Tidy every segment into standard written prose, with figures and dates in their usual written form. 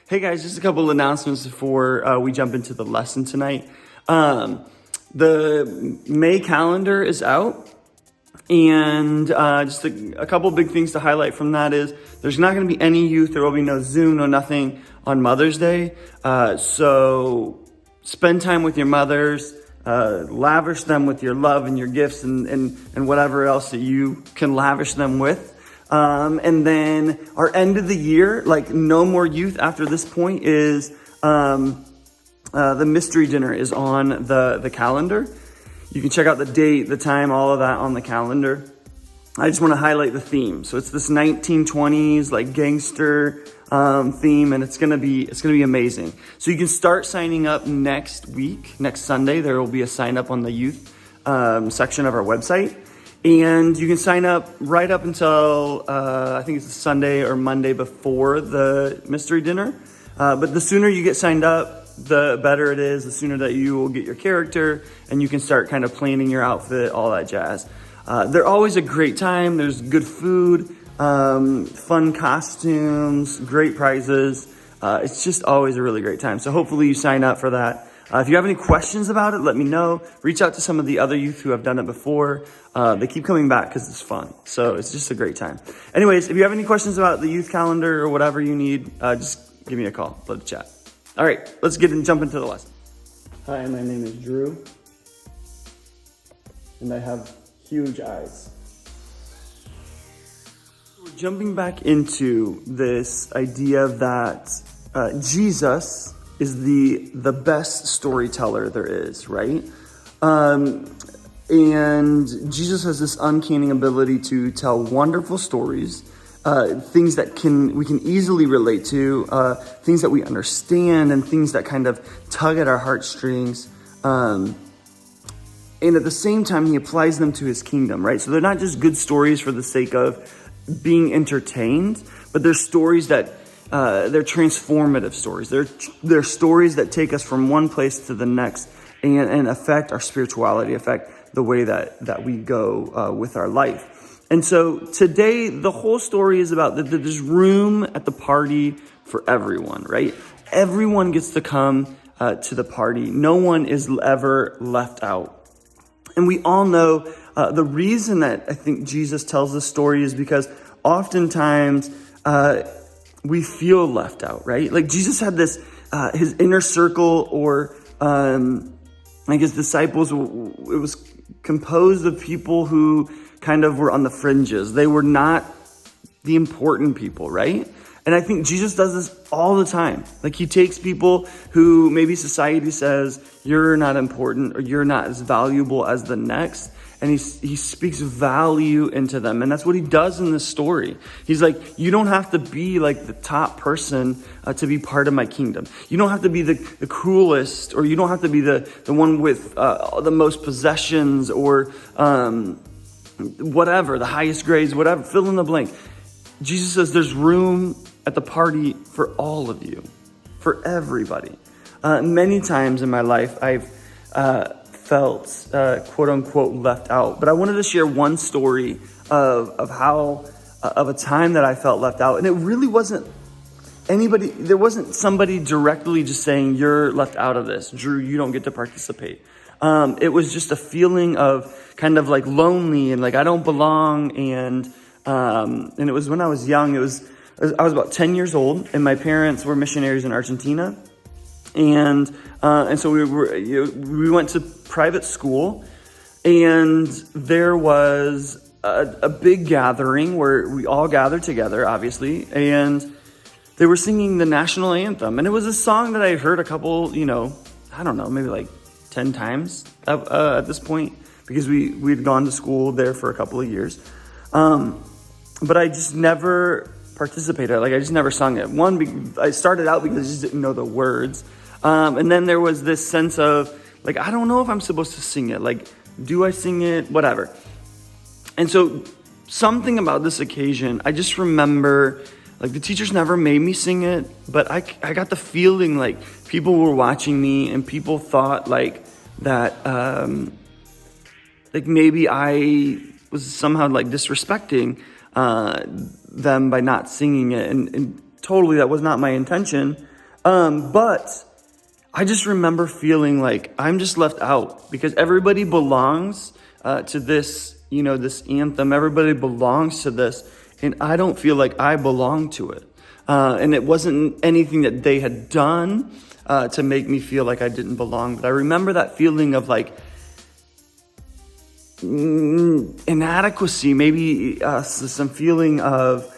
Hey guys, just a couple announcements before we jump into the lesson tonight. The May calendar is out, and just a couple big things to highlight from that is there's not going to be any youth. There will be no Zoom, no nothing on Mother's Day. So spend time with your mothers, lavish them with your love and your gifts and whatever else that you can lavish them with. And then our end of the year, like no more youth after this point, is the mystery dinner is on the calendar. You can check out the date, the time, all of that on the calendar. I just want to highlight the theme. So it's this 1920s like gangster theme, and it's gonna be amazing. So you can start signing up next week, next Sunday. There will be a sign up on the youth section of our website. And you can sign up right up until, I think it's Sunday or Monday before the mystery dinner. But the sooner you get signed up, the better it is. The sooner that you will get your character and you can start kind of planning your outfit, all that jazz. They're always a great time. There's good food, fun costumes, great prizes. It's just always a really great time. So hopefully you sign up for that. If you have any questions about it, let me know. Reach out to some of the other youth who have done it before. They keep coming back because it's fun. So it's just a great time. Anyways, if you have any questions about the youth calendar or whatever you need, just give me a call. Let's chat. All right, let's jump into the lesson. Hi, my name is Drew. And I have huge eyes. We're jumping back into this idea that Jesus is the best storyteller there is, right? And Jesus has this uncanny ability to tell wonderful stories, things that we can easily relate to, things that we understand, and things that kind of tug at our heartstrings. And at the same time, he applies them to his kingdom, right? So they're not just good stories for the sake of being entertained, but they're stories that they're transformative stories. They're stories that take us from one place to the next and affect our spirituality, affect the way that we go with our life. And so today, the whole story is about that there's room at the party for everyone, right? Everyone gets to come to the party. No one is ever left out. And we all know the reason that I think Jesus tells this story is because oftentimes we feel left out, right? Like Jesus had this, his inner circle or like his disciples, it was composed of people who kind of were on the fringes. They were not the important people, right? And I think Jesus does this all the time. Like he takes people who maybe society says, you're not important or you're not as valuable as the next. And he speaks value into them. And that's what he does in this story. He's like, you don't have to be like the top person to be part of my kingdom. You don't have to be the coolest, or you don't have to be the one with the most possessions or whatever, the highest grades, whatever, fill in the blank. Jesus says there's room at the party for all of you, for everybody. Many times in my life, I've felt quote unquote left out, but I wanted to share one story of how of a time that I felt left out, and it really wasn't anybody. There wasn't somebody directly just saying you're left out of this, Drew. You don't get to participate. It was just a feeling of kind of like lonely and like I don't belong, and it was when I was young. I was about 10 years old, and my parents were missionaries in Argentina. And so we went to private school, and there was a big gathering where we all gathered together, obviously, and they were singing the national anthem. And it was a song that I heard a couple, I don't know, maybe like 10 times at this point, because we'd gone to school there for a couple of years. But I just never participated. Like I just never sung it. I started out because I just didn't know the words. And then there was this sense of like, I don't know if I'm supposed to sing it. Like, do I sing it? Whatever. And so something about this occasion, I just remember like the teachers never made me sing it, but I got the feeling like people were watching me and people thought like that, like maybe I was somehow like disrespecting them by not singing it. And totally that was not my intention. But I just remember feeling like I'm just left out because everybody belongs to this, this anthem. Everybody belongs to this, and I don't feel like I belong to it. And it wasn't anything that they had done to make me feel like I didn't belong. But I remember that feeling of like inadequacy, maybe some feeling of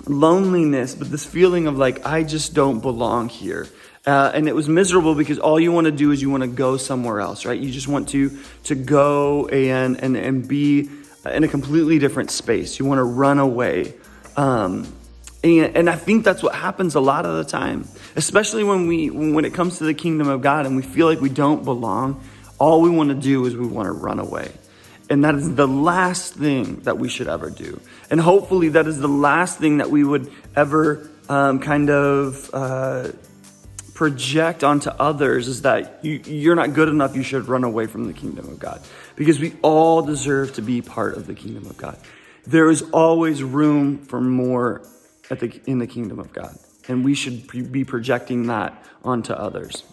loneliness, but this feeling of like, I just don't belong here. And it was miserable because all you want to do is you want to go somewhere else, right? You just want to go and be in a completely different space. You want to run away. And I think that's what happens a lot of the time, especially when it comes to the kingdom of God and we feel like we don't belong. All we want to do is we want to run away. And that is the last thing that we should ever do. And hopefully that is the last thing that we would ever project onto others, is that you're not good enough, you should run away from the kingdom of God. Because we all deserve to be part of the kingdom of God. There is always room for more in the kingdom of God. And we should be projecting that onto others.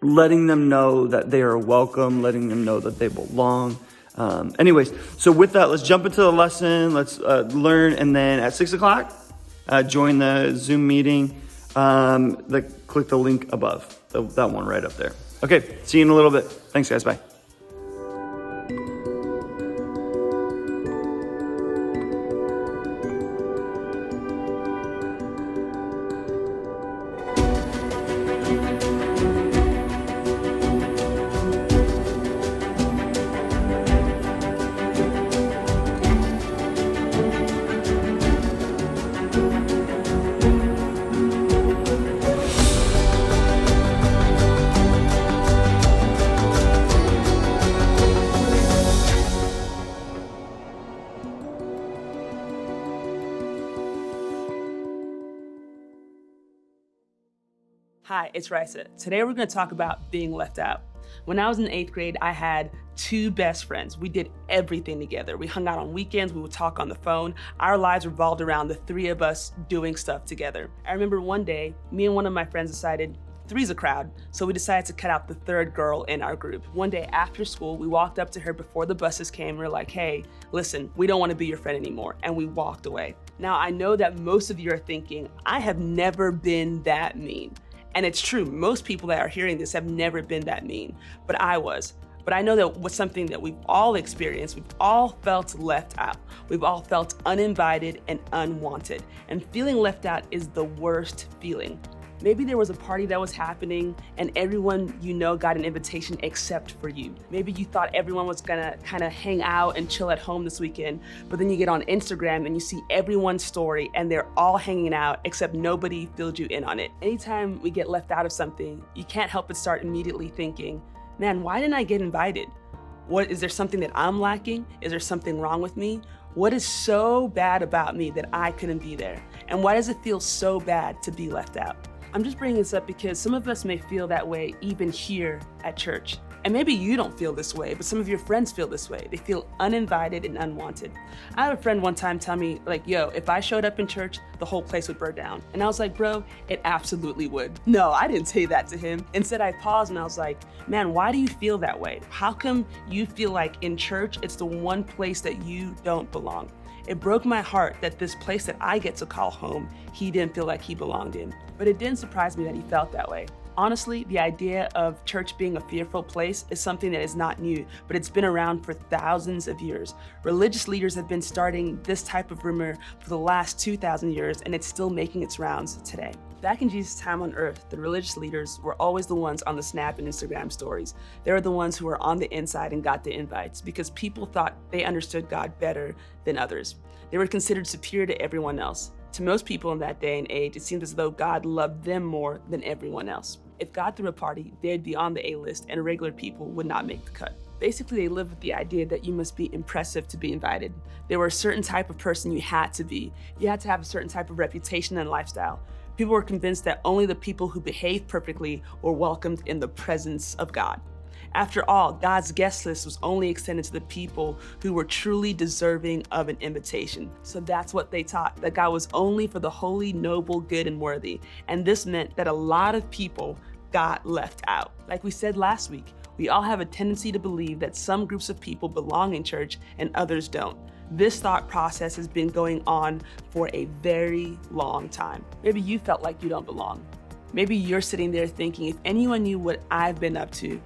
Letting them know that they are welcome, letting them know that they belong. Anyways, so with that, let's jump into the lesson. Let's learn. And then at 6:00, join the Zoom meeting. Click the link above, that one right up there. Okay, see you in a little bit. Thanks, guys. Bye. Hi, it's Raisa. Today we're going to talk about being left out. When I was in 8th grade, I had 2 best friends. We did everything together. We hung out on weekends, we would talk on the phone. Our lives revolved around the 3 of us doing stuff together. I remember one day, me and one of my friends decided 3's a crowd, so we decided to cut out the 3rd girl in our group. One day after school, we walked up to her before the buses came. We were like, hey, listen, we don't want to be your friend anymore. And we walked away. Now, I know that most of you are thinking, I have never been that mean. And it's true, most people that are hearing this have never been that mean, but I was. But I know that was something that we've all experienced. We've all felt left out. We've all felt uninvited and unwanted. And feeling left out is the worst feeling. Maybe there was a party that was happening and everyone you know got an invitation except for you. Maybe you thought everyone was gonna kind of hang out and chill at home this weekend, but then you get on Instagram and you see everyone's story and they're all hanging out except nobody filled you in on it. Anytime we get left out of something, you can't help but start immediately thinking, man, why didn't I get invited? Is there something that I'm lacking? Is there something wrong with me? What is so bad about me that I couldn't be there? And why does it feel so bad to be left out? I'm just bringing this up because some of us may feel that way even here at church. And maybe you don't feel this way, but some of your friends feel this way. They feel uninvited and unwanted. I had a friend one time tell me, like, yo, if I showed up in church, the whole place would burn down. And I was like, bro, it absolutely would. No, I didn't say that to him. Instead, I paused and I was like, man, why do you feel that way? How come you feel like in church, it's the one place that you don't belong? It broke my heart that this place that I get to call home, he didn't feel like he belonged in. But it didn't surprise me that he felt that way. Honestly, the idea of church being a fearful place is something that is not new, but it's been around for thousands of years. Religious leaders have been starting this type of rumor for the last 2,000 years, and it's still making its rounds today. Back in Jesus' time on earth, the religious leaders were always the ones on the Snap and Instagram stories. They were the ones who were on the inside and got the invites because people thought they understood God better than others. They were considered superior to everyone else. To most people in that day and age, it seemed as though God loved them more than everyone else. If God threw a party, they'd be on the A-list and regular people would not make the cut. Basically, they lived with the idea that you must be impressive to be invited. There were a certain type of person you had to be. You had to have a certain type of reputation and lifestyle. People were convinced that only the people who behaved perfectly were welcomed in the presence of God. After all, God's guest list was only extended to the people who were truly deserving of an invitation. So that's what they taught, that God was only for the holy, noble, good, and worthy. And this meant that a lot of people got left out. Like we said last week, we all have a tendency to believe that some groups of people belong in church and others don't. This thought process has been going on for a very long time. Maybe you felt like you don't belong. Maybe you're sitting there thinking, if anyone knew what I've been up to,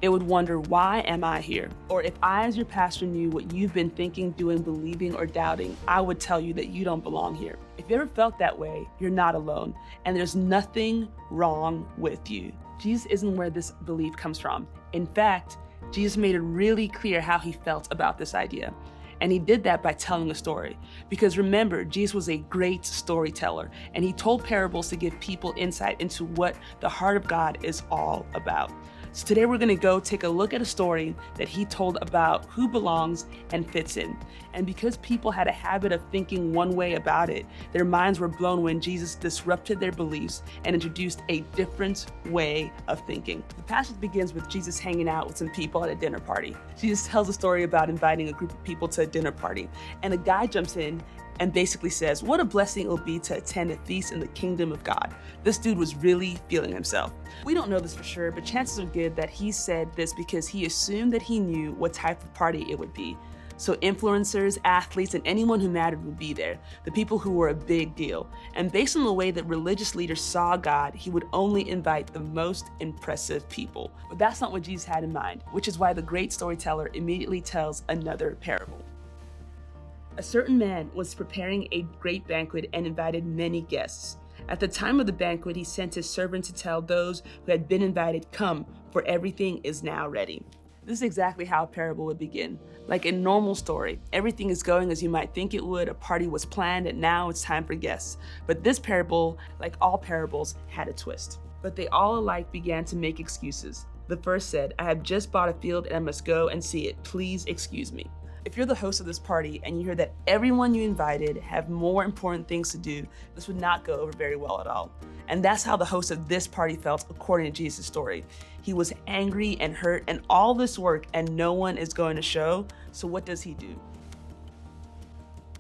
they would wonder, why am I here? Or if I, as your pastor, knew what you've been thinking, doing, believing, or doubting, I would tell you that you don't belong here. If you ever felt that way, you're not alone, and there's nothing wrong with you. Jesus isn't where this belief comes from. In fact, Jesus made it really clear how he felt about this idea. And he did that by telling a story. Because remember, Jesus was a great storyteller, and he told parables to give people insight into what the heart of God is all about. So today we're going to go take a look at a story that he told about who belongs and fits in. And because people had a habit of thinking one way about it, their minds were blown when Jesus disrupted their beliefs and introduced a different way of thinking. The passage begins with Jesus hanging out with some people at a dinner party. Jesus tells a story about inviting a group of people to a dinner party, and a guy jumps in and basically says, what a blessing it will be to attend a feast in the kingdom of God. This dude was really feeling himself. We don't know this for sure, but chances are good that he said this because he assumed that he knew what type of party it would be. So influencers, athletes, and anyone who mattered would be there, the people who were a big deal. And based on the way that religious leaders saw God, he would only invite the most impressive people. But that's not what Jesus had in mind, which is why the great storyteller immediately tells another parable. A certain man was preparing a great banquet and invited many guests. At the time of the banquet, he sent his servant to tell those who had been invited, "Come, for everything is now ready." This is exactly how a parable would begin. Like a normal story, everything is going as you might think it would, a party was planned, and now it's time for guests. But this parable, like all parables, had a twist. But they all alike began to make excuses. The first said, "I have just bought a field and I must go and see it. Please excuse me." If you're the host of this party and you hear that everyone you invited have more important things to do, this would not go over very well at all. And that's how the host of this party felt according to Jesus' story. He was angry and hurt and all this work and no one is going to show. So what does he do?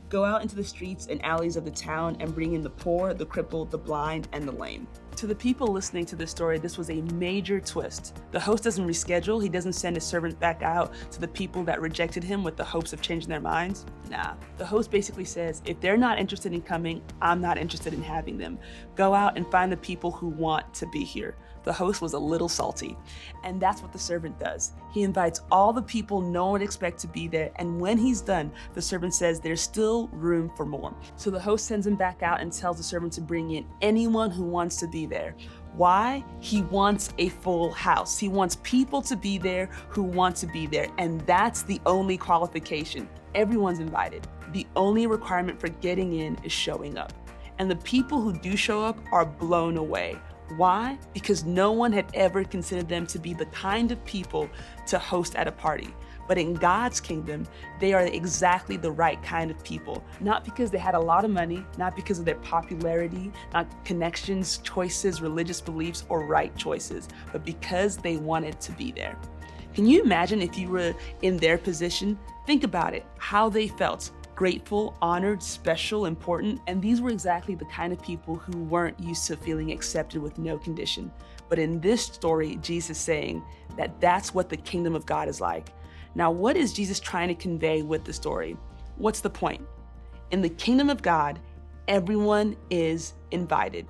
Go out into the streets and alleys of the town and bring in the poor, the crippled, the blind, and the lame. To the people listening to this story, this was a major twist. The host doesn't reschedule. He doesn't send his servant back out to the people that rejected him with the hopes of changing their minds. Nah. The host basically says, if they're not interested in coming, I'm not interested in having them. Go out and find the people who want to be here. The host was a little salty. And that's what the servant does. He invites all the people no one would expect to be there, and when he's done, the servant says there's still room for more. So the host sends him back out and tells the servant to bring in anyone who wants to be there. Why? He wants a full house. He wants people to be there who want to be there, and that's the only qualification. Everyone's invited. The only requirement for getting in is showing up. And the people who do show up are blown away. Why? Because no one had ever considered them to be the kind of people to host at a party. But in God's kingdom, they are exactly the right kind of people. Not because they had a lot of money, not because of their popularity, not connections, choices, religious beliefs, or right choices, but because they wanted to be there. Can you imagine if you were in their position? Think about it, how they felt. Grateful, honored, special, important, and these were exactly the kind of people who weren't used to feeling accepted with no condition. But in this story, Jesus is saying that that's what the kingdom of God is like. Now, what is Jesus trying to convey with the story? What's the point? In the kingdom of God, everyone is invited.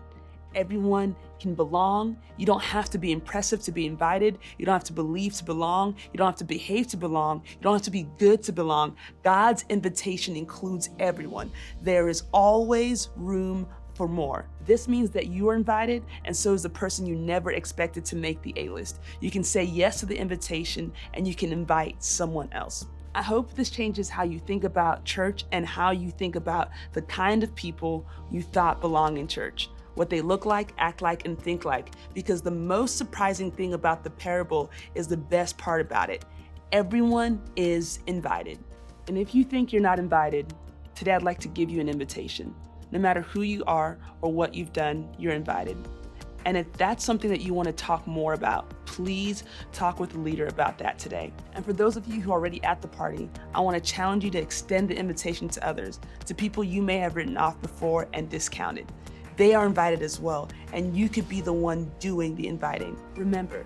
Everyone can belong. You don't have to be impressive to be invited. You don't have to believe to belong. You don't have to behave to belong. You don't have to be good to belong. God's invitation includes everyone. There is always room for more. This means that you are invited, and so is the person you never expected to make the A-list. You can say yes to the invitation, and you can invite someone else. I hope this changes how you think about church and how you think about the kind of people you thought belong in church. What they look like, act like, and think like, because the most surprising thing about the parable is the best part about it. Everyone is invited. And if you think you're not invited, today I'd like to give you an invitation. No matter who you are or what you've done, you're invited. And if that's something that you want to talk more about, please talk with the leader about that today. And for those of you who are already at the party, I want to challenge you to extend the invitation to others, to people you may have written off before and discounted. They are invited as well, and you could be the one doing the inviting. Remember,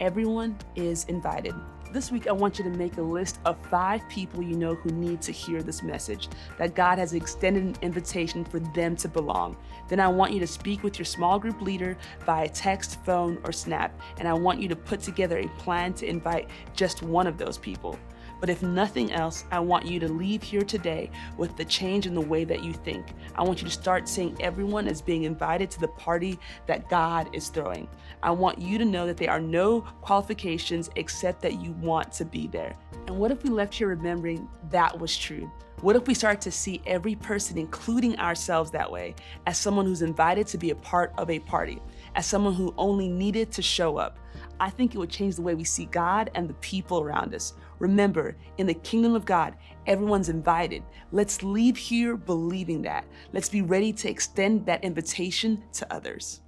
everyone is invited. This week, I want you to make a list of 5 people you know who need to hear this message, that God has extended an invitation for them to belong. Then I want you to speak with your small group leader via text, phone, or Snap, and I want you to put together a plan to invite just one of those people. But if nothing else, I want you to leave here today with the change in the way that you think. I want you to start seeing everyone as being invited to the party that God is throwing. I want you to know that there are no qualifications except that you want to be there. And what if we left here remembering that was true? What if we start to see every person, including ourselves that way, as someone who's invited to be a part of a party, as someone who only needed to show up? I think it would change the way we see God and the people around us. Remember, in the kingdom of God, everyone's invited. Let's leave here believing that. Let's be ready to extend that invitation to others.